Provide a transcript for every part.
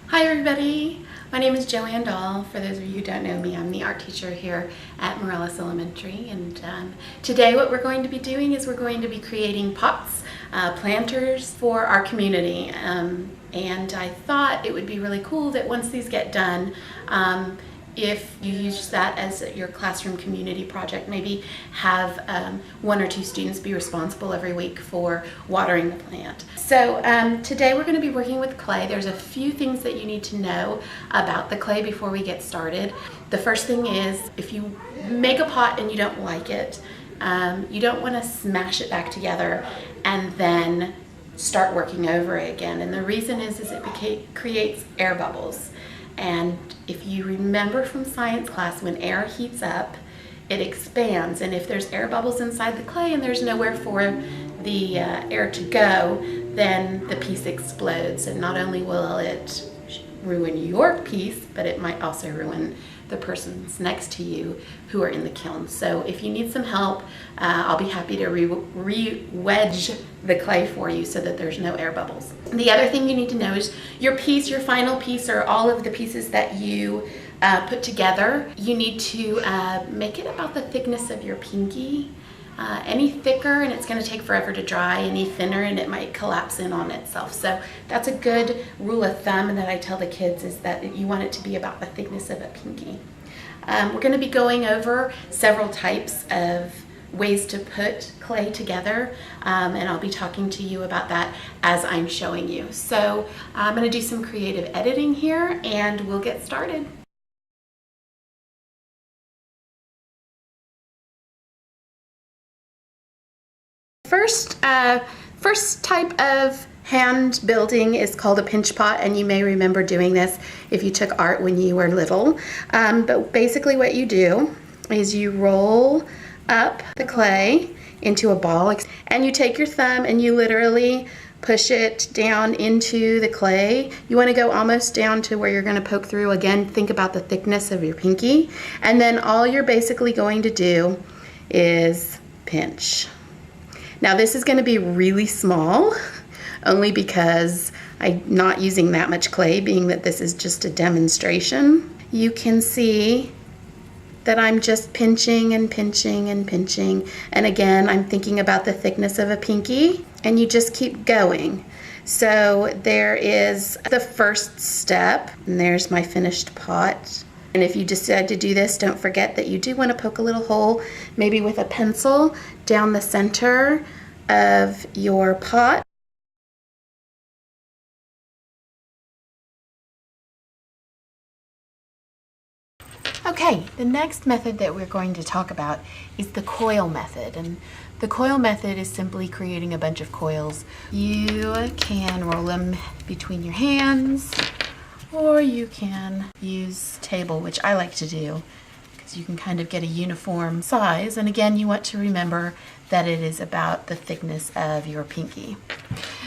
Hi everybody, my name is Joanne Dahl. For those of you who don't know me, I'm the art teacher here at Morelos Elementary, and today what we're going to be doing is we're going to be creating pots, planters for our community, and I thought it would be really cool that once these get done, if you use that as your classroom community project, maybe have one or two students be responsible every week for watering the plant. So today we're going to be working with clay. There's a few things that you need to know about the clay before we get started. The first thing is, if you make a pot and you don't like it, you don't want to smash it back together and then start working over it again. And the reason is it creates air bubbles. And if you remember from science class, when air heats up, it expands. And if there's air bubbles inside the clay and there's nowhere for the air to go, then the piece explodes. And not only will it ruin your piece, but it might also ruin the persons next to you who are in the kiln. So if you need some help, I'll be happy to re-wedge the clay for you so that there's no air bubbles. The other thing you need to know is your piece, your final piece, or all of the pieces that you put together, you need to make it about the thickness of your pinky. Any thicker and it's going to take forever to dry, any thinner and it might collapse in on itself. So that's a good rule of thumb that I tell the kids, is that you want it to be about the thickness of a pinky. We're going to be going over several types of ways to put clay together, and I'll be talking to you about that as I'm showing you. So I'm going to do some creative editing here and we'll get started. First type of hand building is called a pinch pot, and you may remember doing this if you took art when you were little. But basically what you do is you roll up the clay into a ball, and you take your thumb and you literally push it down into the clay. You want to go almost down to where you're going to poke through. Again, think about the thickness of your pinky, and then all you're basically going to do is pinch. Now this is going to be really small, only because I'm not using that much clay, being that this is just a demonstration. You can see that I'm just pinching and pinching and pinching. And again, I'm thinking about the thickness of a pinky, and you just keep going. So there is the first step, and there's my finished pot. And if you decide to do this, don't forget that you do want to poke a little hole, maybe with a pencil, down the center of your pot. Okay, the next method that we're going to talk about is the coil method. And the coil method is simply creating a bunch of coils. You can roll them between your hands, or you can use table, which I like to do, because you can kind of get a uniform size. And again, you want to remember that it is about the thickness of your pinky.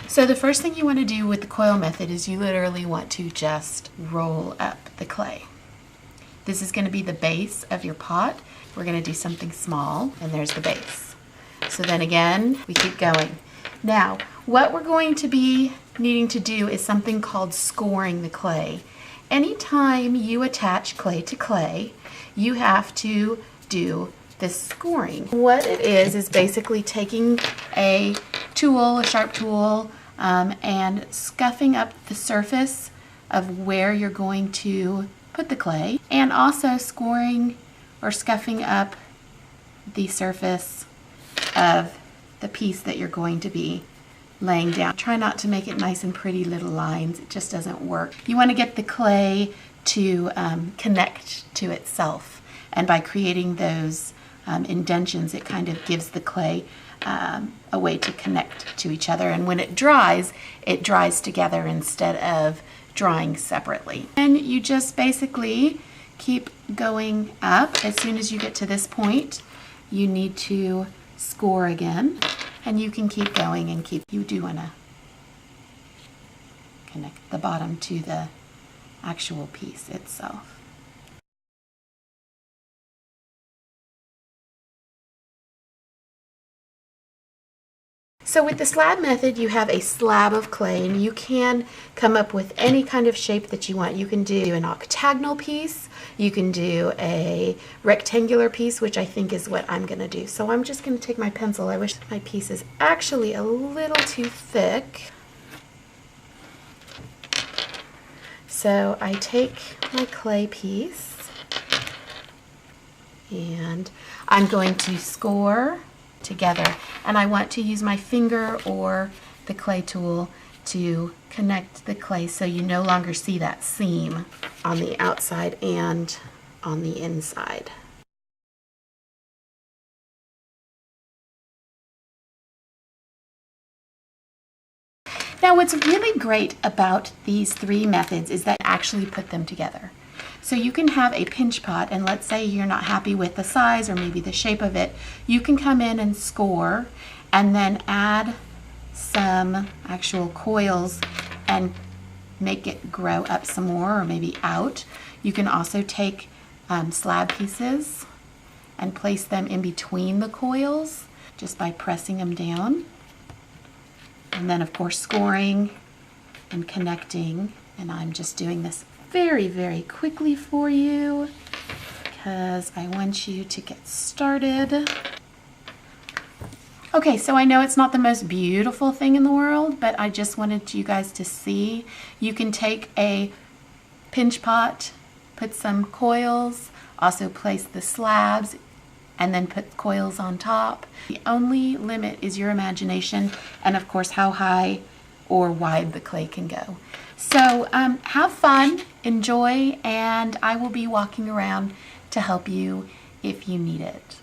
So the first thing you want to do with the coil method is you literally want to just roll up the clay. This is going to be the base of your pot. We're going to do something small, and there's the base. So then again, we keep going. Now, what we're going to be needing to do is something called scoring the clay. Anytime you attach clay to clay, you have to do this scoring. What it is basically taking a tool, a sharp tool, and scuffing up the surface of where you're going to put the clay, and also scoring or scuffing up the surface of the piece that you're going to be laying down. Try not to make it nice and pretty little lines. It just doesn't work. You want to get the clay to connect to itself, and by creating those indentions, it kind of gives the clay a way to connect to each other. And when it dries together instead of drying separately. And you just basically keep going up. As soon as you get to this point, you need to score again, and you can keep going and you do want to connect the bottom to the actual piece itself. So with the slab method, you have a slab of clay, and you can come up with any kind of shape that you want. You can do an octagonal piece, you can do a rectangular piece, which I think is what I'm going to do. So I'm just going to take my pencil. I wish my piece is actually a little too thick. So I take my clay piece, and I'm going to score together, and I want to use my finger or the clay tool to connect the clay so you no longer see that seam on the outside and on the inside. Now what's really great about these three methods is that you actually put them together. So you can have a pinch pot, and let's say you're not happy with the size or maybe the shape of it, you can come in and score and then add some actual coils and make it grow up some more or maybe out. You can also take slab pieces and place them in between the coils just by pressing them down. And then of course scoring and connecting, and I'm just doing this very, very quickly for you because I want you to get started. Okay, so I know it's not the most beautiful thing in the world, but I just wanted you guys to see. You can take a pinch pot, put some coils, also place the slabs, and then put coils on top. The only limit is your imagination and of course how high or wide the clay can go. So have fun, enjoy, and I will be walking around to help you if you need it.